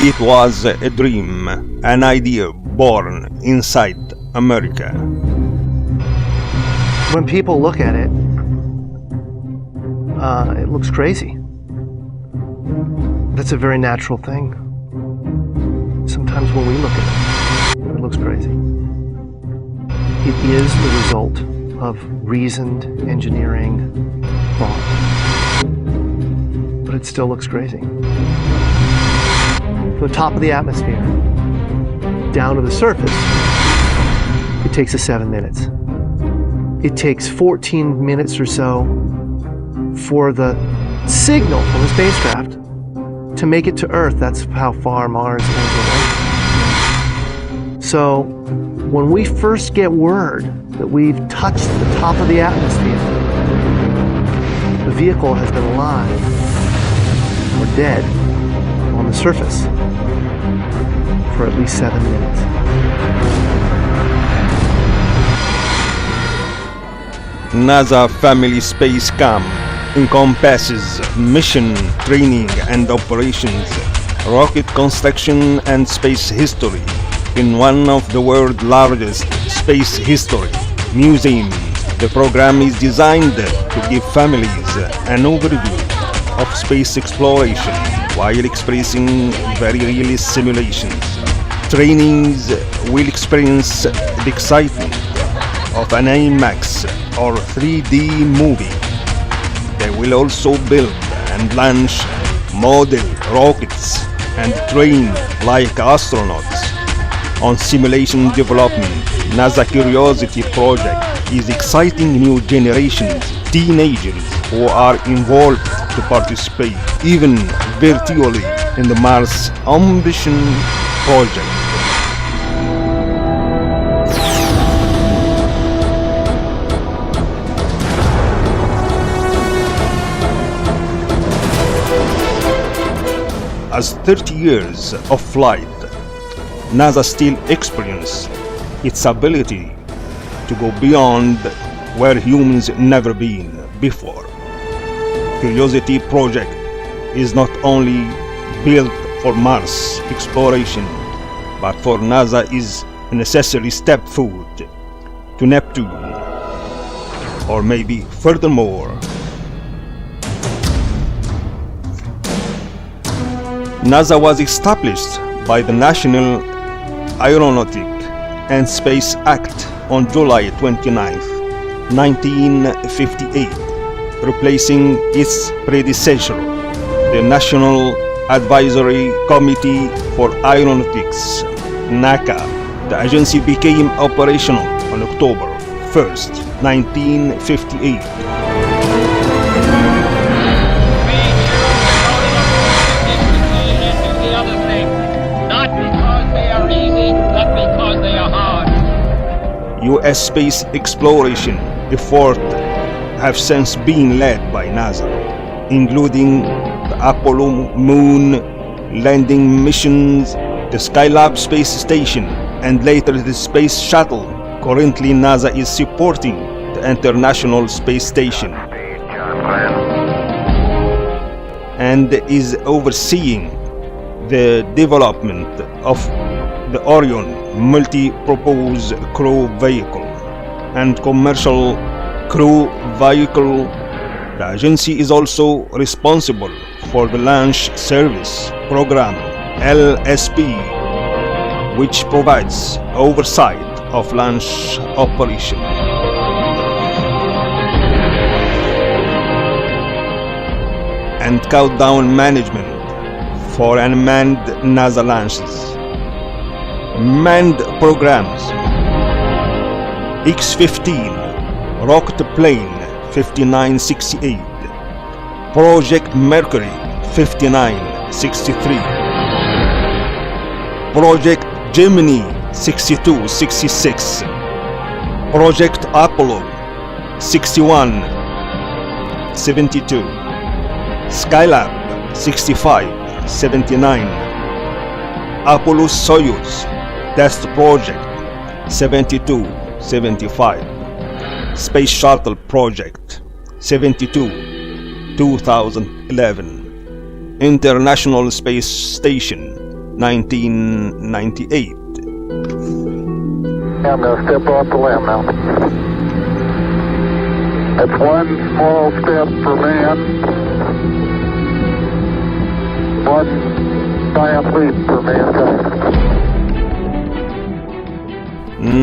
It was a dream, an idea born inside America. When people look at it, it looks crazy. That's a very natural thing. Sometimes when we look at it, it looks crazy. It is the result of reasoned engineering thought, but it still looks crazy. From the top of the atmosphere down to the surface, it takes us 7 minutes. It takes 14 minutes or so for the signal from the spacecraft to make it to Earth. That's how far Mars is away. So when we first get word that we've touched the top of the atmosphere, the vehicle has been alive or dead on the surface for at least 7 minutes. NASA Family Space Camp encompasses mission, training and operations, rocket construction and space history in one of the world's largest space history museums. The program is designed to give families an overview of space exploration while expressing very realistic simulations. Trainings will experience the excitement of an IMAX or 3D movie. They will also build and launch model rockets and train like astronauts on simulation development. NASA Curiosity Project is exciting new generations, teenagers who are involved to participate, even virtually, in the Mars Ambition project. As 30 years of flight, NASA still experiences its ability to go beyond where humans never been before. Curiosity Project is not only built for Mars exploration, but for NASA is a necessary step forward to Neptune, or maybe furthermore. NASA was established by the National Aeronautic and Space Act on July 29, 1958, replacing its predecessor, the National Advisory Committee for Aeronautics, NACA. The agency became operational on October 1st, 1958. U.S. space exploration efforts have since been led by NASA, including the Apollo Moon landing missions, the Skylab space station, and later the Space Shuttle. Currently, NASA is supporting the International Space Station and is overseeing the development of the Orion multi-purpose crew vehicle and commercial crew vehicle. The agency is also responsible for the Launch Service Program (LSP), which provides oversight of launch operation. And countdown management for unmanned NASA launches. Manned programs: X-15 rocket plane 5968, Project Mercury 5963, Project Gemini 6266, Project Apollo 6172, Skylab 6579, Apollo-Soyuz Test Project 7275, Space Shuttle Project 72 2011, International Space Station 1998. I'm going to step off the limb now. It's one small step for man, one giant leap for mankind.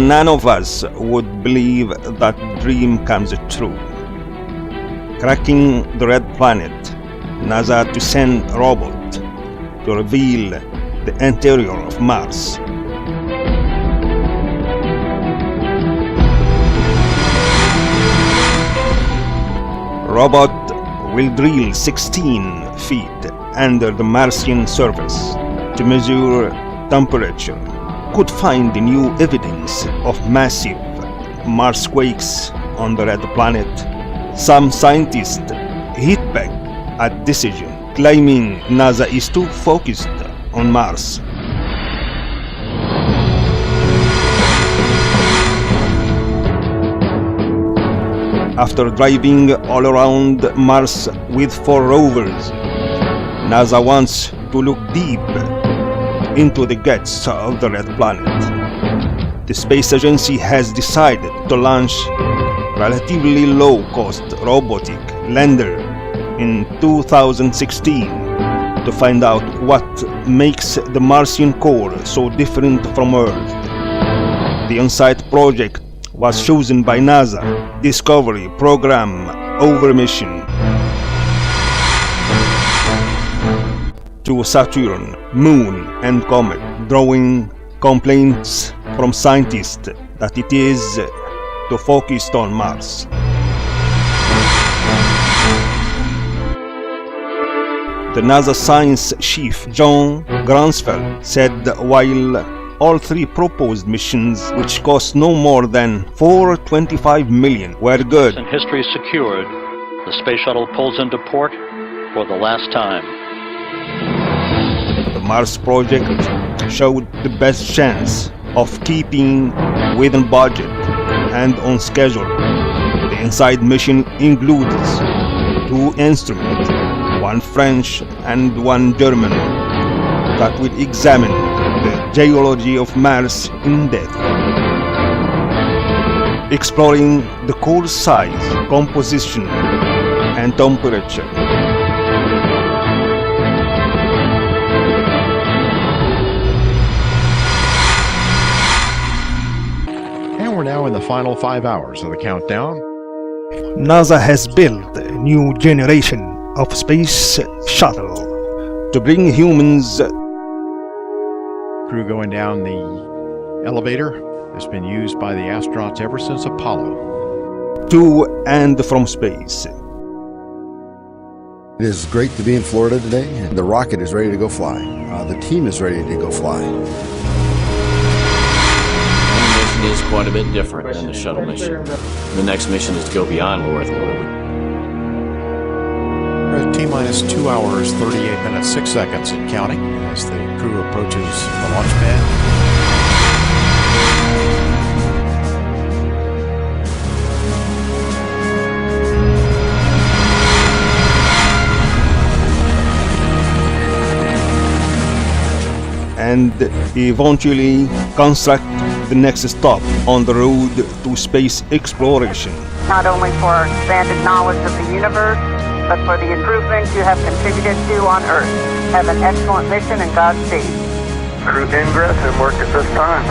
None of us would believe that dream comes true. Cracking the red planet, NASA to send a robot to reveal the interior of Mars. Robot will drill 16 feet under the Martian surface to measure temperature. Could find new evidence of massive Marsquakes on the red planet. Some scientists hit back at decision, claiming NASA is too focused on Mars. After driving all around Mars with 4 rovers, NASA wants to look deep into the guts of the red planet. The space agency has decided to launch relatively low-cost robotic lander in 2016 to find out what makes the Martian core so different from Earth. The on-site project was chosen by NASA Discovery Program over mission to Saturn, Moon and Comet, drawing complaints from scientists that it is too focused on Mars. The NASA science chief John Grunsfeld said that while all 3 proposed missions, which cost no more than $425 million, were good, And history is secured. The space shuttle pulls into port for the last time. the Mars project showed the best chance of keeping within budget and on schedule. The inside mission includes 2 instruments, one French and one German, that will examine the geology of Mars in depth, exploring the core size, composition, and temperature. And we're now in the final 5 hours of the countdown. NASA has built a new generation of space shuttle To bring humans Crew going down the elevator has been used by the astronauts ever since Apollo. to and from space. It is great to be in Florida today, and the rocket is ready to go fly. The team is ready to go fly. The mission is quite a bit different than the shuttle mission. The next mission is to go beyond low Earth orbit. We're at T-minus 2 hours, 38 minutes, 6 seconds and counting as the crew approaches the launch pad. And eventually construct the next stop on the road to space exploration. Not only for our expanded knowledge of the universe, but for the improvements you have contributed to on Earth. Have an excellent mission and Godspeed. Crew ingress and work at this time.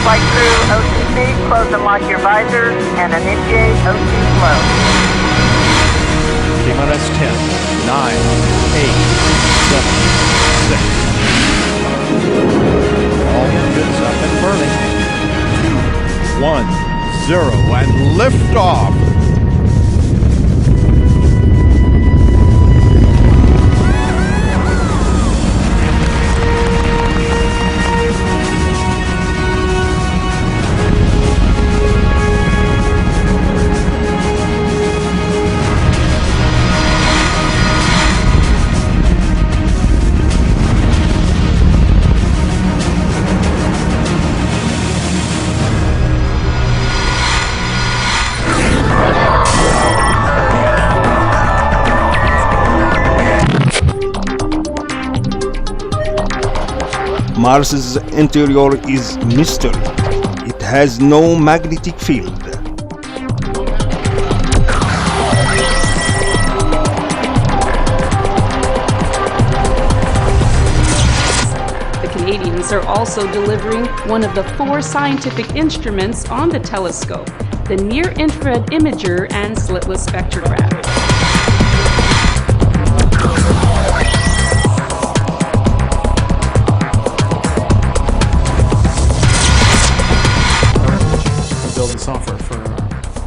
Flight crew OTC, close and lock your visors and initiate OT flow. T-minus 10, 9, 8, 7, 6. All engines up and burning. 2, 1, 0, and lift off. Mars's interior is mystery. It has no magnetic field. Canadians are also delivering one of the 4 scientific instruments on the telescope, the Near-Infrared Imager and Slitless Spectrograph. Build the software for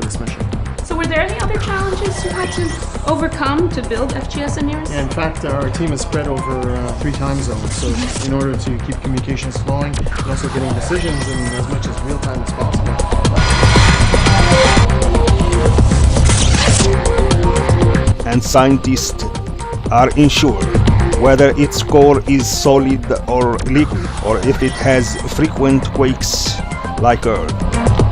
this mission. So were there any other challenges you had to overcome to build FGS and Nearest? Yeah, in fact, our team is spread over 3 time zones, so in order to keep communications flowing and also getting decisions in as much as real time as possible. And scientists are unsure whether its core is solid or liquid, or if it has frequent quakes like Earth.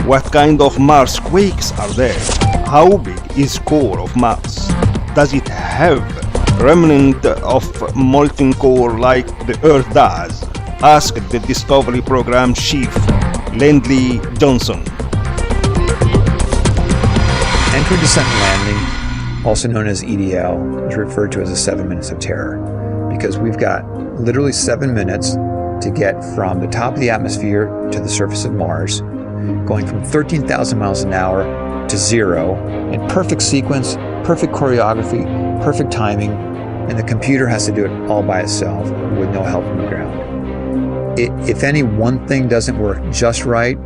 What kind of Mars quakes are there? How big is core of Mars? Does it have remnant of molten core like the Earth does? Asked the Discovery Program Chief, Lindley Johnson. Entry, descent, and landing, also known as EDL, is referred to as the 7 minutes of terror, because we've got literally 7 minutes to get from the top of the atmosphere to the surface of Mars, going from 13,000 miles an hour to 0 in perfect sequence, perfect choreography, perfect timing, and the computer has to do it all by itself with no help from the ground. If any one thing doesn't work just right,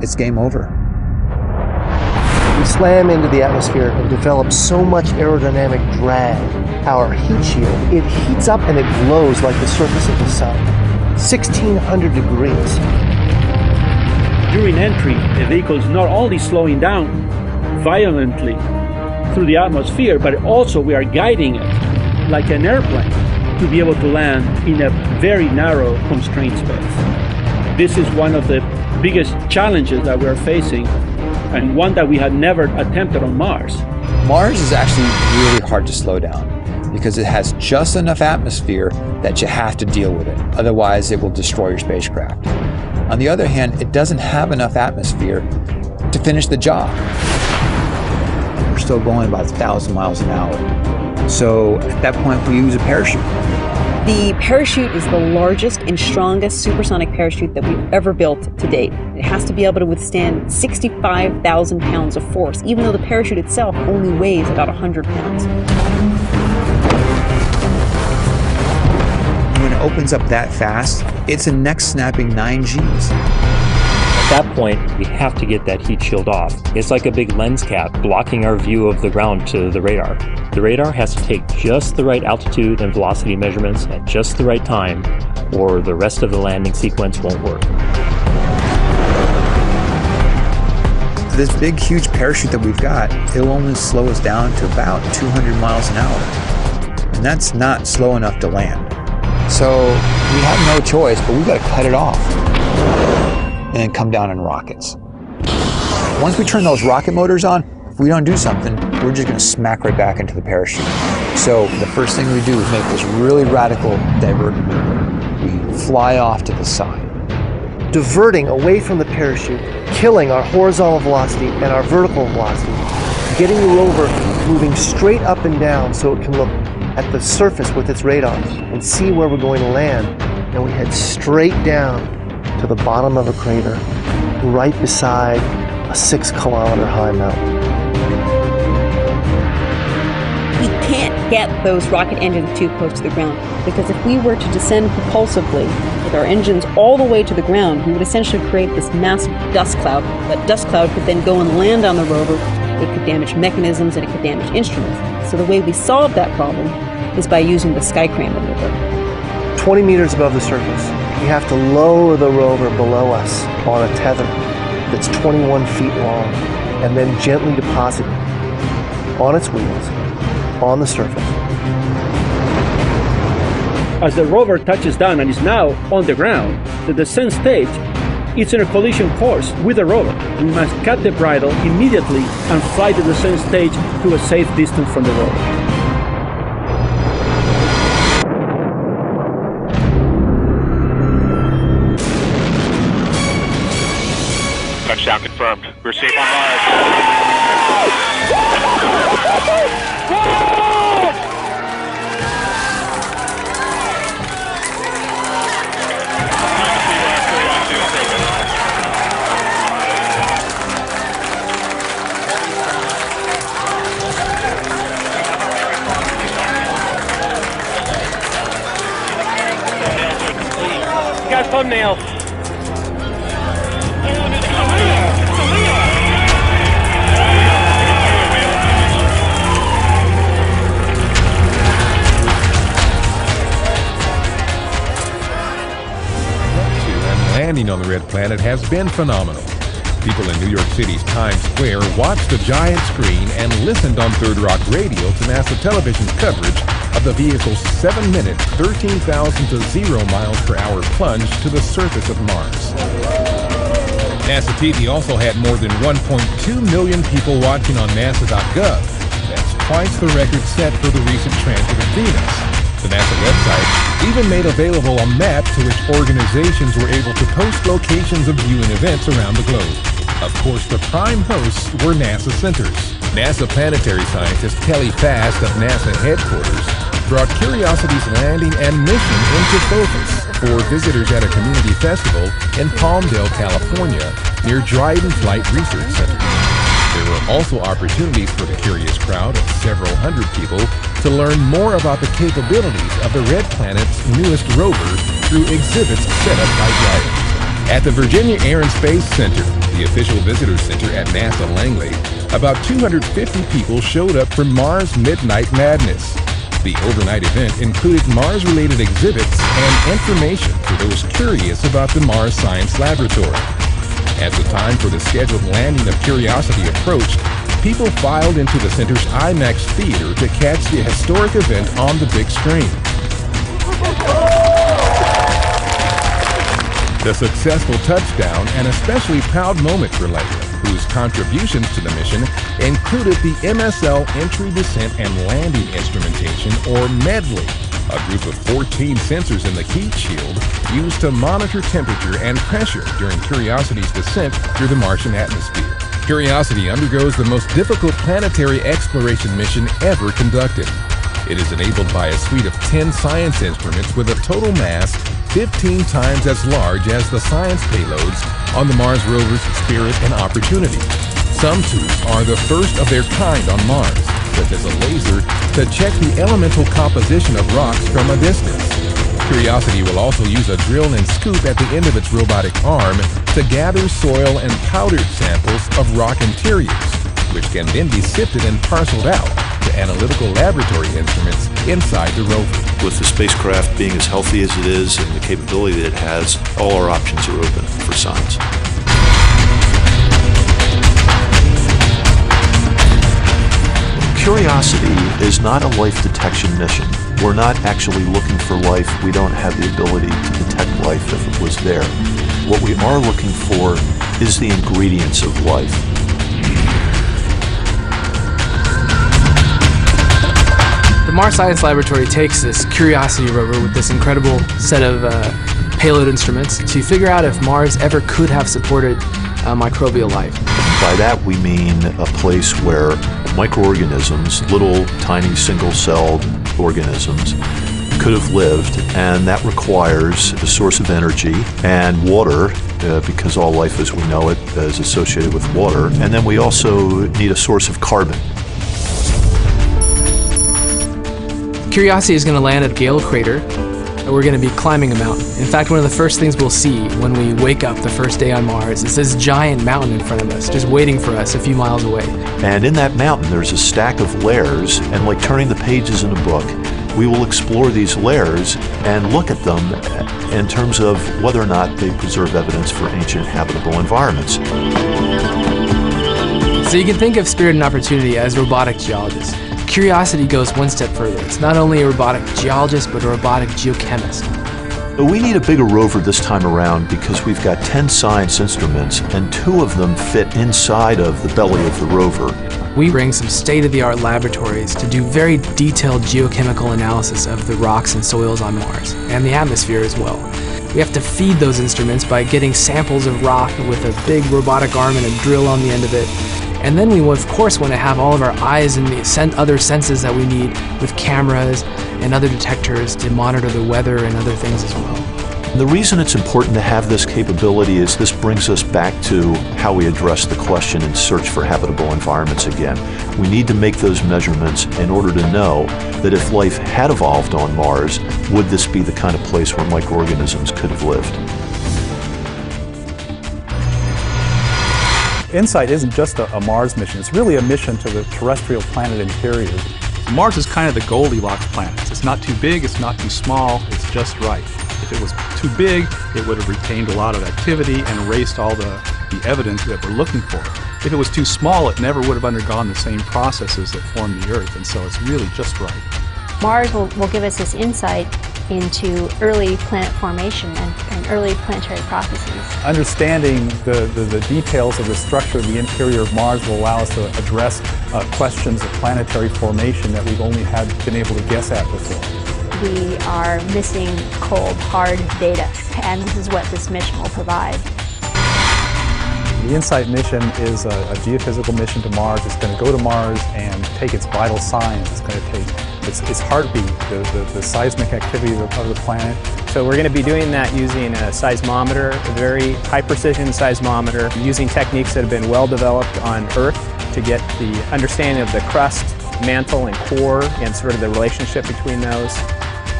it's game over. We slam into the atmosphere and develop so much aerodynamic drag. Our heat shield, it heats up and it glows like the surface of the sun. 1,600 degrees. During entry, the vehicle is not only slowing down violently through the atmosphere, but also we are guiding it like an airplane to be able to land in a very narrow, constrained space. This is one of the biggest challenges that we are facing, and one that we had never attempted on Mars. Mars is actually really hard to slow down because it has just enough atmosphere that you have to deal with it. Otherwise, it will destroy your spacecraft. On the other hand, it doesn't have enough atmosphere to finish the job. We're still going about 1,000 miles an hour. So at that point, we use a parachute. The parachute is the largest and strongest supersonic parachute that we've ever built to date. It has to be able to withstand 65,000 pounds of force, even though the parachute itself only weighs about 100 pounds. When it opens up that fast, it's a neck-snapping 9 Gs. At that point, we have to get that heat shield off. It's like a big lens cap blocking our view of the ground to the radar. The radar has to take just the right altitude and velocity measurements at just the right time, or the rest of the landing sequence won't work. This big, huge parachute that we've got, it'll only slow us down to about 200 miles an hour. And that's not slow enough to land. So we have no choice, but we've got to cut it off and then come down in rockets. Once we turn those rocket motors on, if we don't do something, we're just going to smack right back into the parachute. So the first thing we do is make this really radical divert maneuver. We fly off to the side. Diverting away from the parachute, killing our horizontal velocity and our vertical velocity, getting the rover moving straight up and down so it can look at the surface with its radar and see where we're going to land. And we head straight down to the bottom of a crater, right beside a 6-kilometer high mountain. We can't get those rocket engines too close to the ground, because if we were to descend propulsively with our engines all the way to the ground, we would essentially create this massive dust cloud. That dust cloud could then go and land on the rover. It could damage mechanisms and it could damage instruments. So the way we solve that problem is by using the skycrane maneuver. 20 meters above the surface, we have to lower the rover below us on a tether that's 21 feet long, and then gently deposit it on its wheels on the surface. As the rover touches down and is now on the ground, the descent stage is in a collision course with the rover. We must cut the bridle immediately and fly the descent stage to a safe distance from the rover. We're safe on Mars. Got thumbnails. Landing on the red planet has been phenomenal. People in New York City's Times Square watched the giant screen and listened on Third Rock Radio to NASA television's coverage of the vehicle's 7-minute, 13,000 to 0 miles per hour plunge to the surface of Mars. NASA TV also had more than 1.2 million people watching on NASA.gov. That's twice the record set for the recent transit of Venus. The NASA website even made available a map to which organizations were able to post locations of viewing events around the globe. Of course, the prime hosts were NASA centers. NASA planetary scientist Kelly Fast of NASA headquarters brought Curiosity's landing and mission into focus for visitors at a community festival in Palmdale, California, near Dryden Flight Research Center. There were also opportunities for the curious crowd of several hundred people to learn more about the capabilities of the Red Planet's newest rover through exhibits set up by Dryden. At the Virginia Air and Space Center, the official visitor center at NASA Langley, about 250 people showed up for Mars Midnight Madness. The overnight event included Mars-related exhibits and information for those curious about the Mars Science Laboratory. As the time for the scheduled landing of Curiosity approached, people filed into the center's IMAX theater to catch the historic event on the big screen. The successful touchdown and especially proud moment for Leia, whose contributions to the mission included the MSL Entry, Descent, and Landing Instrumentation, or MEDLEY, a group of 14 sensors in the heat shield used to monitor temperature and pressure during Curiosity's descent through the Martian atmosphere. Curiosity undergoes the most difficult planetary exploration mission ever conducted. It is enabled by a suite of 10 science instruments with a total mass 15 times as large as the science payloads on the Mars rovers Spirit and Opportunity. Some tools are the first of their kind on Mars, such as a laser to check the elemental composition of rocks from a distance. Curiosity will also use a drill and scoop at the end of its robotic arm to gather soil and powdered samples of rock interiors, which can then be sifted and parceled out to analytical laboratory instruments inside the rover. With the spacecraft being as healthy as it is and the capability that it has, all our options are open for science. Curiosity is not a life detection mission. We're not actually looking for life. We don't have the ability to detect life if it was there. What we are looking for is the ingredients of life. The Mars Science Laboratory takes this Curiosity rover with this incredible set of payload instruments to figure out if Mars ever could have supported microbial life. By that we mean a place where microorganisms, little tiny single-celled organisms, could have lived, and that requires a source of energy and water, because all life as we know it is associated with water, and then we also need a source of carbon. Curiosity is going to land at Gale Crater, and we're going to be climbing a mountain. In fact, one of the first things we'll see when we wake up the first day on Mars is this giant mountain in front of us, just waiting for us a few miles away. And in that mountain, there's a stack of layers, and like turning the pages in a book, we will explore these layers and look at them in terms of whether or not they preserve evidence for ancient habitable environments. So you can think of Spirit and Opportunity as robotic geologists. Curiosity goes one step further. It's not only a robotic geologist, but a robotic geochemist. We need a bigger rover this time around because we've got 10 science instruments and 2 of them fit inside of the belly of the rover. We bring some state-of-the-art laboratories to do very detailed geochemical analysis of the rocks and soils on Mars, and the atmosphere as well. We have to feed those instruments by getting samples of rock with a big robotic arm and a drill on the end of it. And then we, of course, want to have all of our eyes and the other senses that we need with cameras and other detectors to monitor the weather and other things as well. The reason it's important to have this capability is this brings us back to how we address the question and search for habitable environments again. We need to make those measurements in order to know that if life had evolved on Mars, would this be the kind of place where microorganisms could have lived? InSight isn't just a Mars mission, it's really a mission to the terrestrial planet interior. Mars is kind of the Goldilocks planet. It's not too big, it's not too small, it's just right. If it was too big, it would have retained a lot of activity and erased all the evidence that we're looking for. If it was too small, it never would have undergone the same processes that formed the Earth, and so it's really just right. Mars will give us this insight into early planet formation and early planetary processes. Understanding the details of the structure of the interior of Mars will allow us to address questions of planetary formation that we've only been able to guess at before. We are missing cold, hard data, and this is what this mission will provide. The InSight mission is a geophysical mission to Mars. It's going to go to Mars and take its vital signs. It's going to take its heartbeat, the seismic activity of the planet. So we're going to be doing that using a seismometer, a very high-precision seismometer, using techniques that have been well developed on Earth to get the understanding of the crust, mantle, and core, and sort of the relationship between those.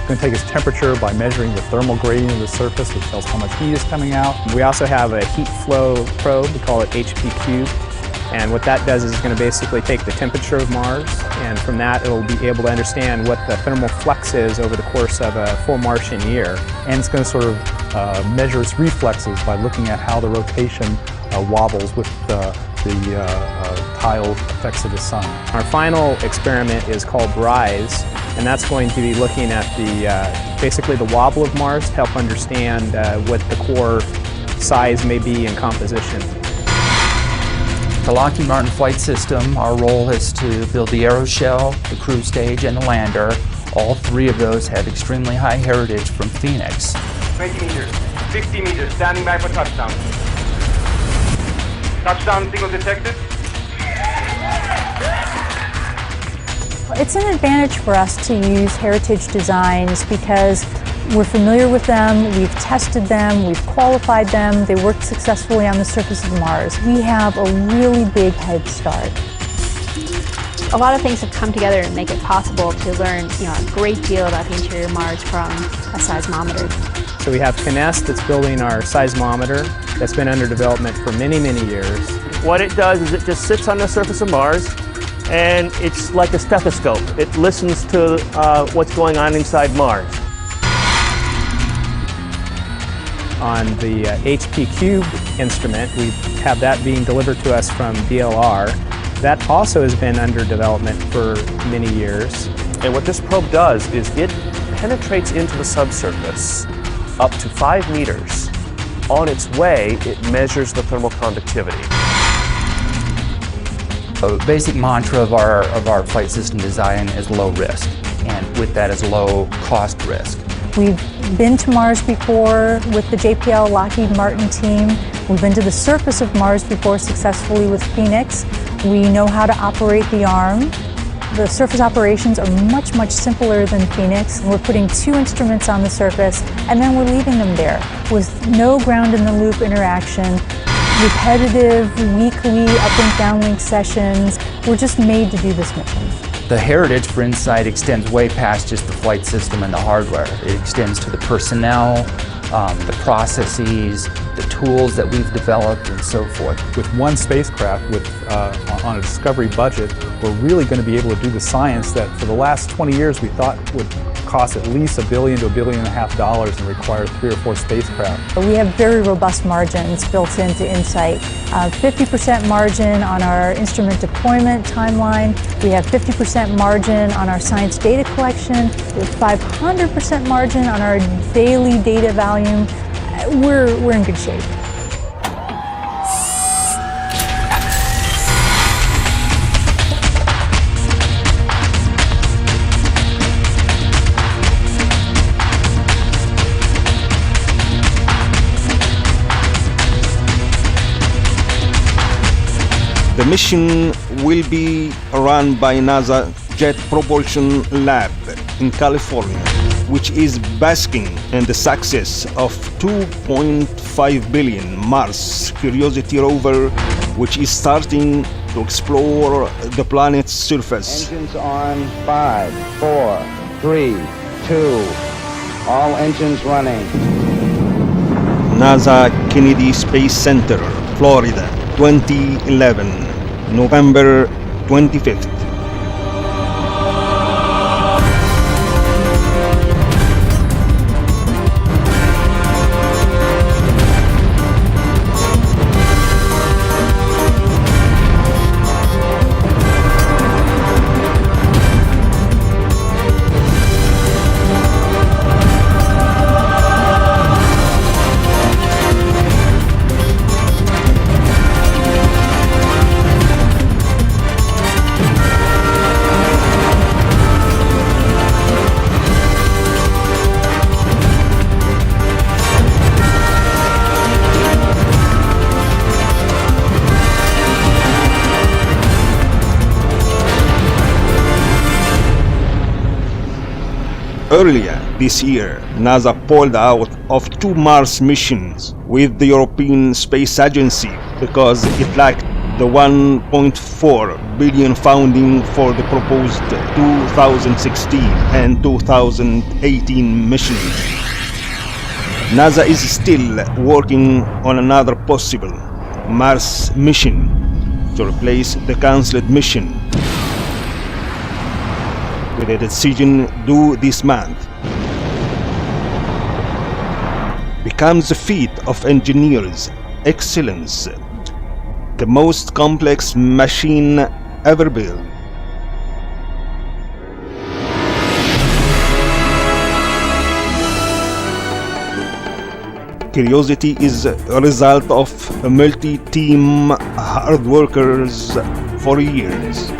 We're going to take its temperature by measuring the thermal gradient of the surface, which tells how much heat is coming out. We also have a heat flow probe, we call it HP Cube. And what that does is it's going to basically take the temperature of Mars, and from that it will be able to understand what the thermal flux is over the course of a full Martian year. And it's going to sort of measure its reflexes by looking at how the rotation wobbles with the tidal effects of the sun. Our final experiment is called RISE, and that's going to be looking at basically the wobble of Mars to help understand what the core size may be and composition. The Lockheed Martin flight system, our role is to build the aeroshell, the cruise stage, and the lander. All three of those have extremely high heritage from Phoenix. 20 meters, 50 meters, standing by for touchdown. Touchdown signal detected. It's an advantage for us to use heritage designs because we're familiar with them, we've tested them, we've qualified them, they worked successfully on the surface of Mars. We have a really big head start. A lot of things have come together to make it possible to learn a great deal about the interior of Mars from a seismometer. So we have Kinest that's building our seismometer that's been under development for many, many years. What it does is it just sits on the surface of Mars, and it's like a stethoscope. It listens to what's going on inside Mars. On the HP Cube instrument, we have that being delivered to us from DLR. That also has been under development for many years. And what this probe does is it penetrates into the subsurface up to 5 meters. On its way, it measures the thermal conductivity. A basic mantra of our flight system design is low risk, and with that is low cost risk. We've been to Mars before with the JPL Lockheed Martin team. We've been to the surface of Mars before successfully with Phoenix. We know how to operate the arm. The surface operations are much, much simpler than Phoenix. We're putting 2 instruments on the surface and then we're leaving them there with no ground in the loop interaction, repetitive weekly up and downlink sessions. We're just made to do this mission. The heritage for InSight extends way past just the flight system and the hardware. It extends to the personnel, the processes, the tools that we've developed, and so forth. With one spacecraft on a Discovery budget, we're really going to be able to do the science that for the last 20 years we thought would cost at least $1 billion to $1.5 billion and require 3 or 4 spacecraft. We have very robust margins built into InSight. 50% margin on our instrument deployment timeline. We have 50% margin on our science data collection. We have 500% margin on our daily data volume. We're in good shape. The mission will be run by NASA Jet Propulsion Lab in California, which is basking in the success of 2.5 billion Mars Curiosity rover, which is starting to explore the planet's surface. Engines on 5, 4, 3, 2, all engines running. NASA Kennedy Space Center, Florida, 2011, November 25th. Earlier this year, NASA pulled out of 2 Mars missions with the European Space Agency because it lacked the 1.4 billion funding for the proposed 2016 and 2018 missions. NASA is still working on another possible Mars mission to replace the cancelled mission, with a decision due this month. Becomes a feat of engineers' excellence, the most complex machine ever built. Curiosity is a result of a multi-team hard workers for years.